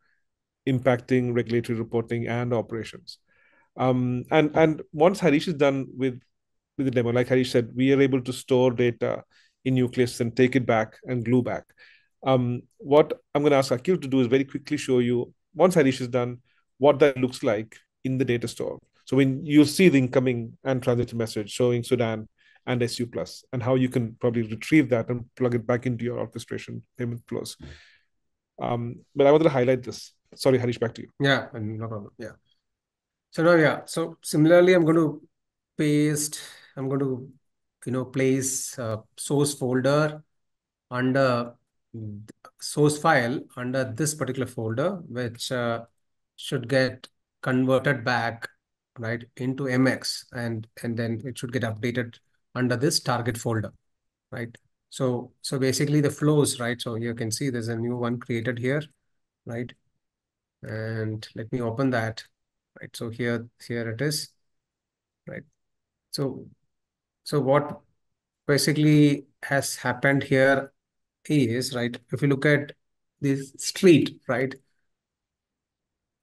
impacting regulatory reporting and operations. And once Harish is done with the demo, like Harish said, we are able to store data in Nucleus and take it back and glue back. What I'm going to ask Akhil to do is very quickly show you, once Harish is done, what that looks like in the data store. So when you'll see the incoming and transited message showing Sudan and SU+, and how you can probably retrieve that and plug it back into your orchestration payment flows. But I wanted to highlight this. Sorry, Harish, back to you. Yeah, no problem. Yeah. So now, yeah. So similarly, I'm going to place source folder under source file under this particular folder, which should get converted back, right, into MX, and then it should get updated under this target folder, right? So basically the flows, right? So you can see there's a new one created here, right? And let me open that, right? So here it is, right? So what basically has happened here is, right, if you look at this street, right,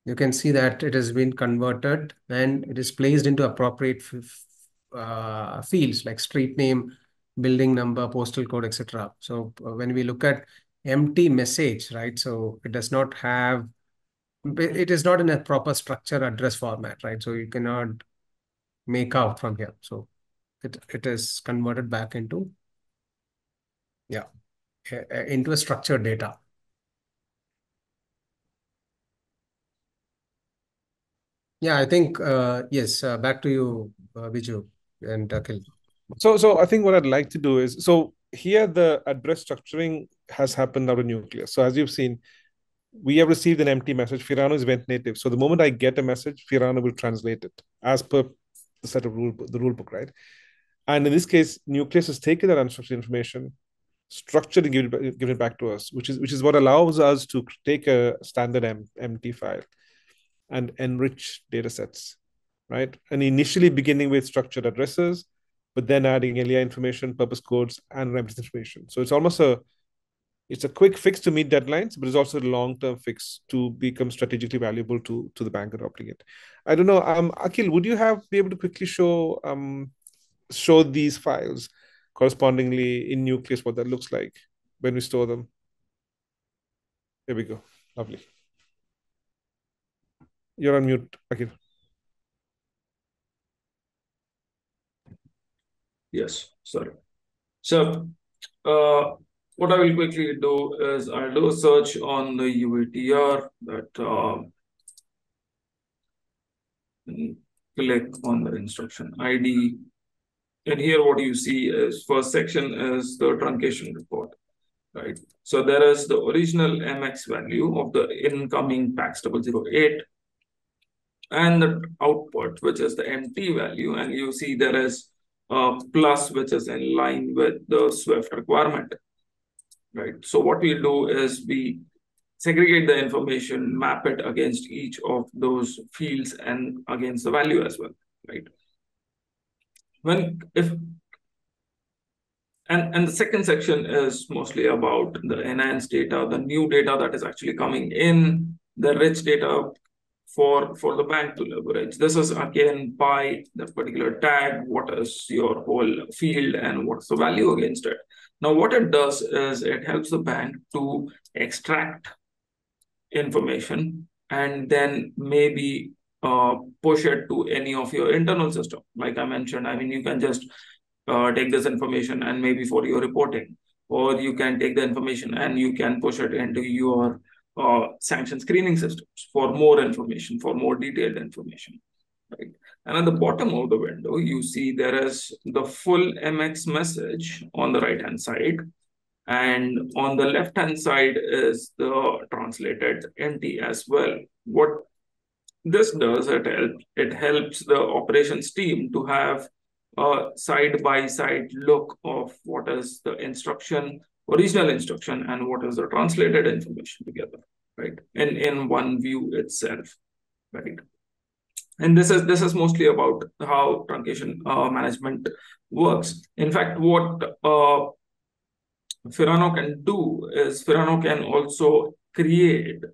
you can see that it has been converted and it is placed into appropriate fields like street name, building number, postal code, etc. So when we look at empty message, right? So it does not have, it is not in a proper structure address format, right? So you cannot make out from here. So it is converted back into, yeah, into a structured data. Yeah, I think, yes, back to you, Biju and Akhil. So I think what I'd like to do is, so here the address structuring has happened out of Nucleus. So as you've seen, we have received an empty message. Fiorano is event native. So the moment I get a message, Fiorano will translate it as per the set of the rule book, right? And in this case, Nucleus has taken that unstructured information, structured and given it back to us, which is what allows us to take a standard empty file and enrich data sets, right? And initially beginning with structured addresses, but then adding LEI information, purpose codes, and remittance information. So it's a quick fix to meet deadlines, but it's also a long-term fix to become strategically valuable to the bank adopting it. I don't know, Akhil, would you be able to quickly show these files correspondingly in Nucleus, what that looks like when we store them? Here we go. Lovely. You're on mute, Akhil. Yes, sorry. So what I will quickly do is I'll do a search on the UATR that click on the instruction ID. And here what you see is first section is the truncation report, right? So there is the original MX value of the incoming PAX 008 and the output, which is the empty value. And you see there is a plus, which is in line with the SWIFT requirement, right? So what we do is we segregate the information, map it against each of those fields and against the value as well, right? And the second section is mostly about the enhanced data, the new data that is actually coming in, the rich data for the bank to leverage. This is again by the particular tag, what is your whole field and what's the value against it. Now, what it does is it helps the bank to extract information and then maybe push it to any of your internal system. Like I mentioned, I mean, you can just take this information and maybe for your reporting, or you can take the information and you can push it into your sanction screening systems for more information, for more detailed information, right? And at the bottom of the window, you see there is the full MX message on the right-hand side. And on the left-hand side is the translated NT as well. What this does, it helps the operations team to have a side-by-side look of what is the instruction, original instruction, and what is the translated information together, right? In one view itself, right? And this is mostly about how truncation management works. In fact, what Fiorano can do is Fiorano can also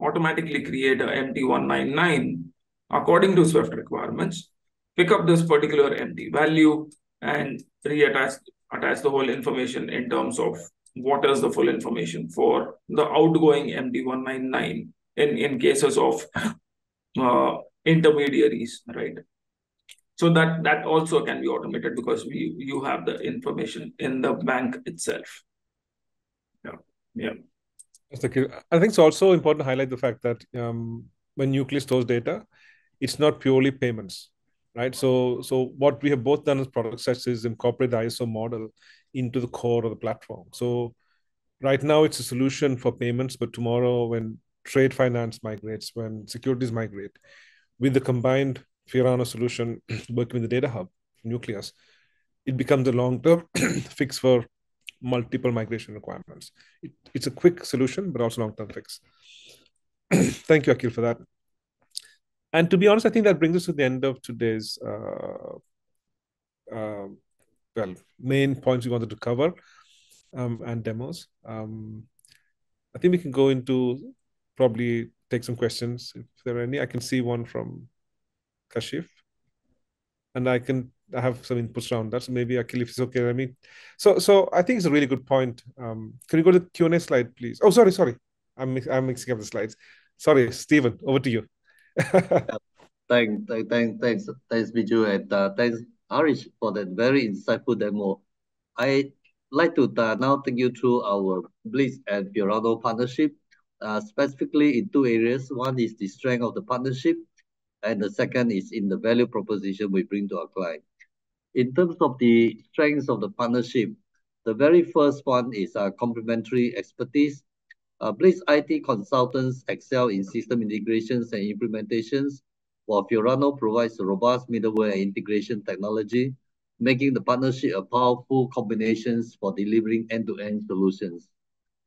automatically create a MT199 according to Swift requirements, pick up this particular empty value and attach the whole information in terms of what is the full information for the outgoing MT199 in cases of intermediaries, right? So that also can be automated because you have the information in the bank itself. Yeah. I think it's also important to highlight the fact that when Nucleus stores data, it's not purely payments, right? So what we have both done as product sets is incorporate the ISO model into the core of the platform. So right now it's a solution for payments, but tomorrow when trade finance migrates, when securities migrate, with the combined Fiorano solution working with the data hub, Nucleus, it becomes a long-term fix for multiple migration requirements. It's a quick solution, but also long-term fix. Thank you, Akhil, for that. And to be honest, I think that brings us to the end of today's main points we wanted to cover and demos. I think we can go into probably take some questions if there are any. I can see one from Kashif. And I can I have some inputs around that. So maybe Akhil, if it's okay, I mean, so I think it's a really good point. Can you go to the Q&A slide, please? Oh, sorry. I'm mixing up the slides. Sorry, Stephen, over to you. Thanks, Biju, and thanks, Harish, for that very insightful demo. I like to now take you through our Blitz and Fiorano partnership, specifically in two areas. One is the strength of the partnership, and the second is in the value proposition we bring to our client. In terms of the strengths of the partnership, the very first one is complementary expertise. Blitz IT consultants excel in system integrations and implementations, while Fiorano provides a robust middleware and integration technology, making the partnership a powerful combination for delivering end-to-end solutions.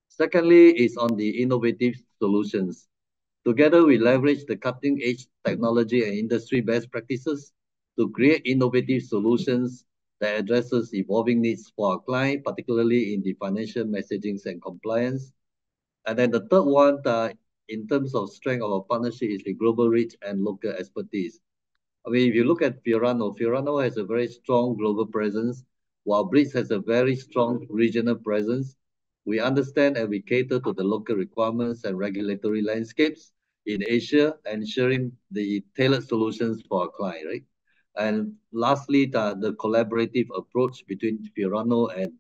Secondly, is on the innovative solutions. Together, we leverage the cutting-edge technology and industry best practices to create innovative solutions that addresses evolving needs for our client, particularly in the financial messaging and compliance. And then the third one, in terms of strength of our partnership, is the global reach and local expertise. I mean, if you look at Fiorano has a very strong global presence, while Blitz has a very strong regional presence. We understand and we cater to the local requirements and regulatory landscapes in Asia, ensuring the tailored solutions for our client, right? And lastly, the collaborative approach between Fiorano and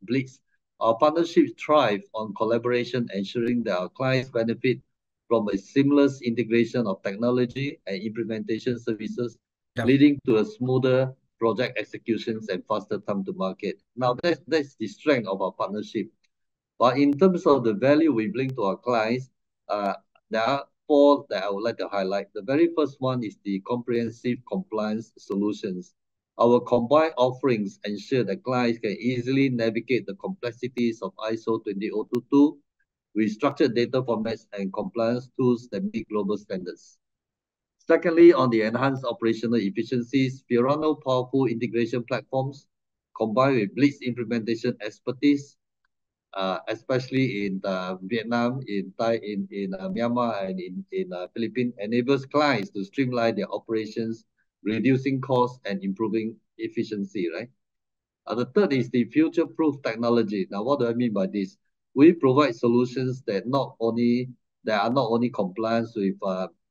Blitz. Our partnerships thrive on collaboration, ensuring that our clients benefit from a seamless integration of technology and implementation services, leading to a smoother project executions and faster time to market. Now, that's the strength of our partnership. But in terms of the value we bring to our clients, there are four that I would like to highlight. The very first one is the comprehensive compliance solutions. Our combined offerings ensure that clients can easily navigate the complexities of ISO 20022 with structured data formats and compliance tools that meet global standards. Secondly, on the enhanced operational efficiencies, Fiorano powerful integration platforms combined with Blitz implementation expertise, especially in Vietnam, in Myanmar, and in Philippines, enables clients to streamline their operations, reducing costs and improving efficiency, right? The third is the future-proof technology. Now, what do I mean by this? We provide solutions that are not only compliant with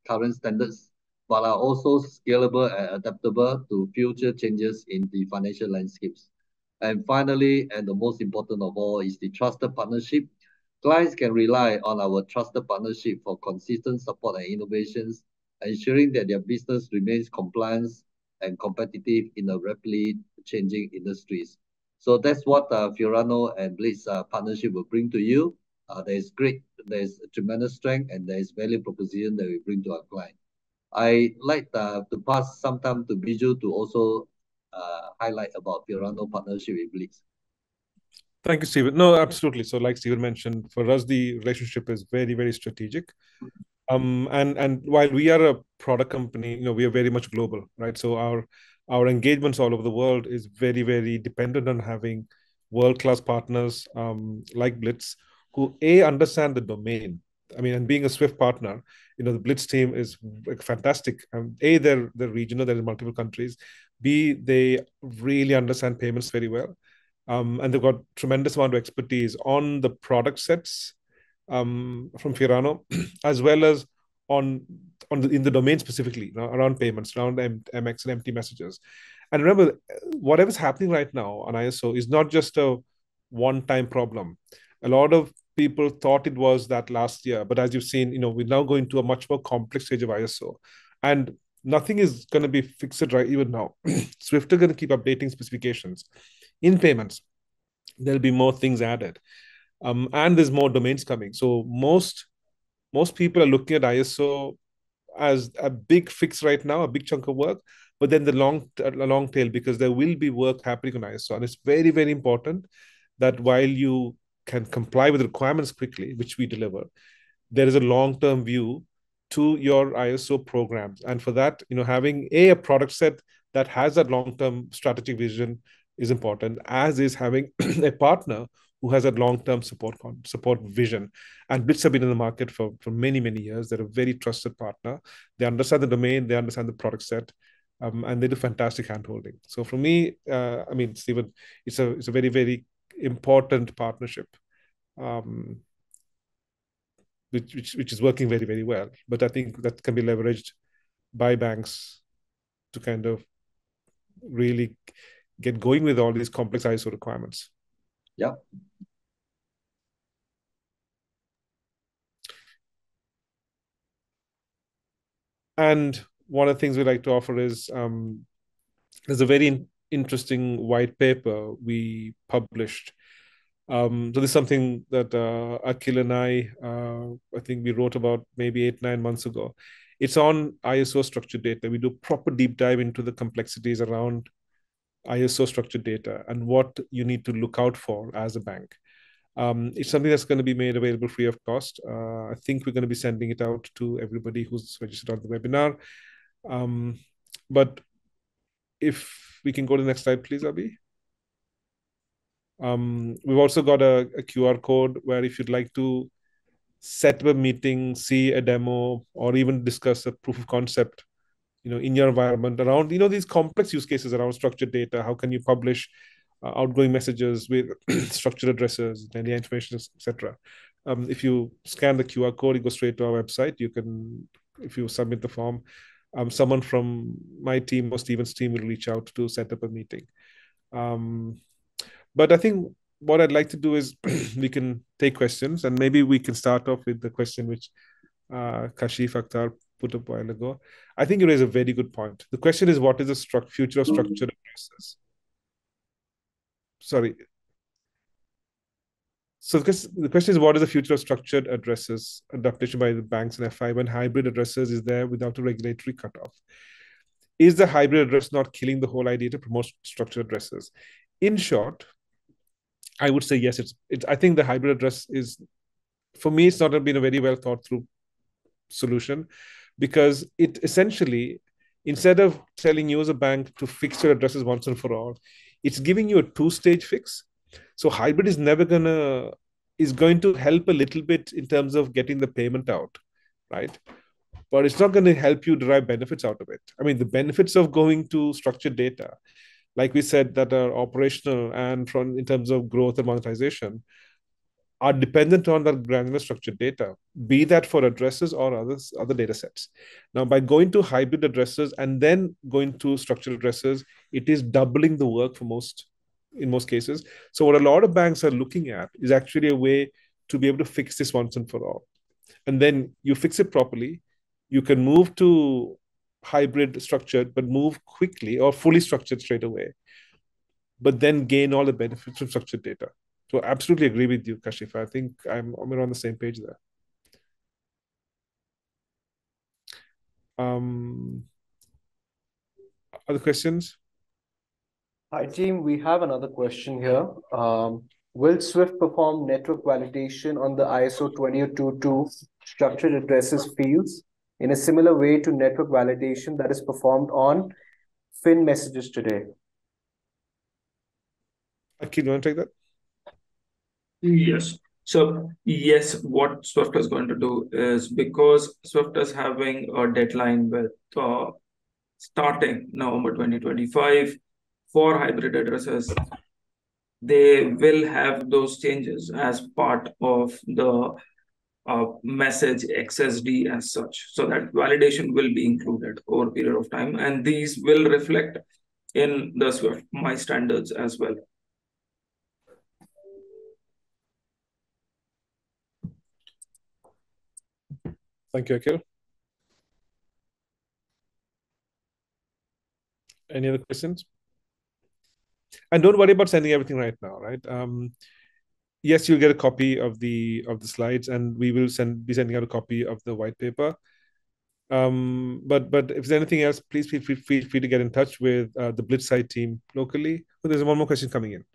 current standards, but are also scalable and adaptable to future changes in the financial landscapes. And finally, and the most important of all, is the trusted partnership. Clients can rely on our trusted partnership for consistent support and innovations, ensuring that their business remains compliant and competitive in a rapidly changing industries. So that's what Fiorano and Blitz partnership will bring to you. There's tremendous strength, and there's value proposition that we bring to our client. I like to pass some time to Biju to also highlight about Fiorano partnership with Blitz. Thank you, Stephen. No, absolutely. So like Stephen mentioned, for us, the relationship is very, very strategic. And while we are a product company, we are very much global, right? So our engagements all over the world is very, very dependent on having world-class partners like Blitz, who understand the domain. I mean, and being a Swift partner, the Blitz team is fantastic. They're regional, they're in multiple countries. B, they really understand payments very well. And they've got tremendous amount of expertise on the product sets from Fiorano, as well as in the domain specifically, around payments, around MX and empty messages. And remember, whatever's happening right now on ISO is not just a one-time problem. A lot of people thought it was that last year, but as you've seen, we're now going to a much more complex stage of ISO. And nothing is going to be fixed right even now. Swift are going to keep updating specifications. In payments, there'll be more things added. And there's more domains coming. So most people are looking at ISO as a big fix right now, a big chunk of work, but then the long tail, because there will be work happening on ISO. And it's very, very important that while you can comply with requirements quickly, which we deliver, there is a long-term view to your ISO programs. And for that, having a product set that has that long-term strategic vision is important, as is having a partner who has a long-term support vision. And Blitz have been in the market for many, many years. They're a very trusted partner. They understand the domain, they understand the product set. and they do fantastic handholding. So for me, I mean, Stephen, it's a very, very important partnership, which is working very, very well. But I think that can be leveraged by banks to kind of really get going with all these complex ISO requirements. Yeah. And one of the things we like to offer is there's a very interesting white paper we published. So this is something that Akhil and I think we wrote about maybe 8-9 months ago. It's on ISO structured data. We do proper deep dive into the complexities around ISO structured data and what you need to look out for as a bank. It's something that's going to be made available free of cost. I think we're going to be sending it out to everybody who's registered on the webinar. But if we can go to the next slide, please, Abhi. We've also got a QR code where if you'd like to set up a meeting, see a demo, or even discuss a proof of concept, in your environment around, these complex use cases around structured data. How can you publish outgoing messages with structured addresses, and the information, etc. If you scan the QR code, you go straight to our website. You can, if you submit the form, someone from my team or Stephen's team will reach out to set up a meeting. But I think what I'd like to do is we can take questions, and maybe we can start off with the question which Kashif Akhtar put up a while ago. I think you raise a very good point. The question is, what is the future of structured addresses? Sorry. So the question is, what is the future of structured addresses adaptation by the banks and FI when hybrid addresses is there without a regulatory cutoff? Is the hybrid address not killing the whole idea to promote structured addresses? In short, I would say yes. I think the hybrid address is, for me, it's not been a very well thought through solution, because it essentially, instead of telling you as a bank to fix your addresses once and for all, it's giving you a two-stage fix. So hybrid is going to help a little bit in terms of getting the payment out, right? But it's not going to help you derive benefits out of it. I mean, the benefits of going to structured data, like we said, that are operational and in terms of growth and monetization, are dependent on that granular structured data, be that for addresses or other data sets. Now, by going to hybrid addresses and then going to structured addresses, it is doubling the work in most cases. So what a lot of banks are looking at is actually a way to be able to fix this once and for all. And then you fix it properly, you can move to hybrid structured, but move quickly, or fully structured straight away, but then gain all the benefits from structured data. So absolutely agree with you, Kashif. I think I'm on the same page there. Other questions? Hi, team. We have another question here. Will Swift perform network validation on the ISO 20022 structured addresses fields in a similar way to network validation that is performed on FIN messages today? Akhil, you want to take that? Yes. So yes, what Swift is going to do is, because Swift is having a deadline with starting November 2025 for hybrid addresses, they will have those changes as part of the message XSD as such. So that validation will be included over a period of time, and these will reflect in the Swift My standards as well. Thank you, Akhil. Any other questions? And don't worry about sending everything right now, right? Yes, you'll get a copy of the slides, and we will be sending out a copy of the white paper. But if there's anything else, please feel free to get in touch with the Blitz site team locally. Oh, there's one more question coming in.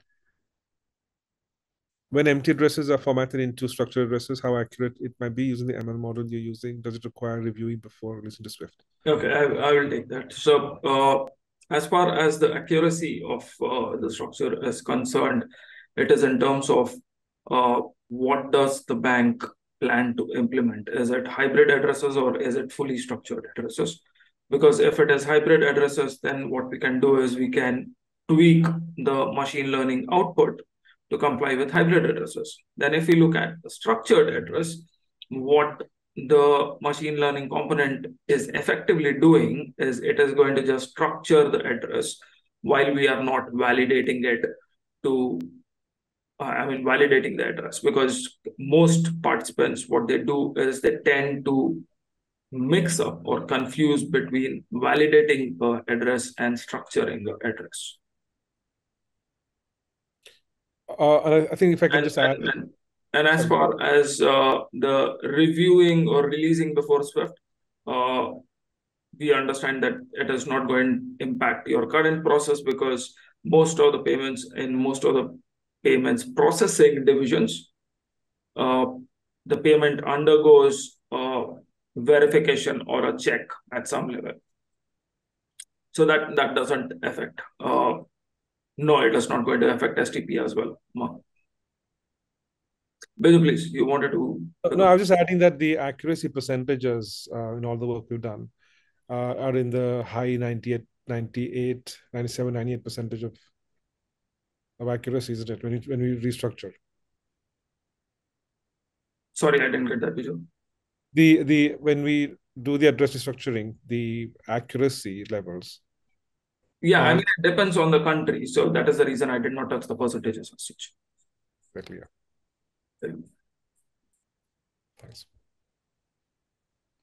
When empty addresses are formatted into structured addresses, how accurate it might be using the ML model you're using? Does it require reviewing before releasing to Swift? Okay, I will take that. So as far as the accuracy of the structure is concerned, it is in terms of what does the bank plan to implement? Is it hybrid addresses or is it fully structured addresses? Because if it is hybrid addresses, then what we can do is we can tweak the machine learning output to comply with hybrid addresses. Then if we look at the structured address, what the machine learning component is effectively doing is it is going to just structure the address while we are not validating it to validating the address, because most participants, what they do is they tend to mix up or confuse between validating the address and structuring the address. And I think if I can just add. And as far as the reviewing or releasing before Swift, we understand that it is not going to impact your current process, because most of the payments in most of the payments processing divisions, the payment undergoes verification or a check at some level. So that doesn't affect. No, it is not going to affect STP as well. Biju, please, you wanted to... No, I was just adding that the accuracy percentages in all the work we've done are in the high 98, 97, 98% of accuracy, isn't it, when we restructure? Sorry, I didn't get that, Biju. When we do the address restructuring, the accuracy levels. Yeah, I mean, it depends on the country. So that is the reason I did not touch the percentages as such. Exactly, yeah. Thanks.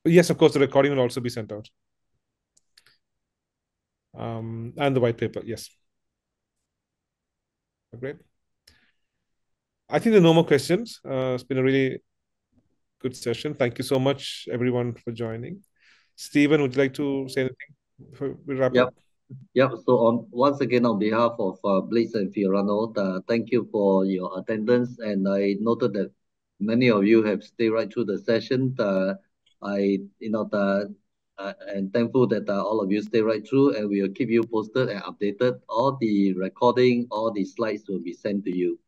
Yes, of course, the recording will also be sent out. And the white paper, yes. Great. I think there are no more questions. It's been a really good session. Thank you so much, everyone, for joining. Stephen, would you like to say anything before we wrap up? Yep. So once again, on behalf of Blitz and Fiorano, thank you for your attendance. And I noted that many of you have stayed right through the session. I'm thankful that all of you stay right through, and we will keep you posted and updated. All the recording, all the slides will be sent to you.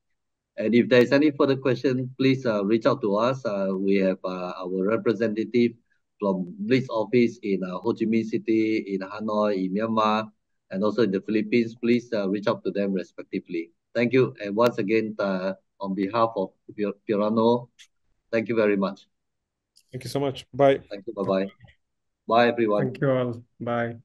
And if there is any further question, please reach out to us. We have our representative from Blitz office in Ho Chi Minh City, in Hanoi, in Myanmar, and also in the Philippines. Please reach out to them respectively. Thank you. And once again, on behalf of Fiorano, thank you very much. Thank you so much. Bye. Thank you. Bye-bye. Bye, everyone. Thank you all. Bye.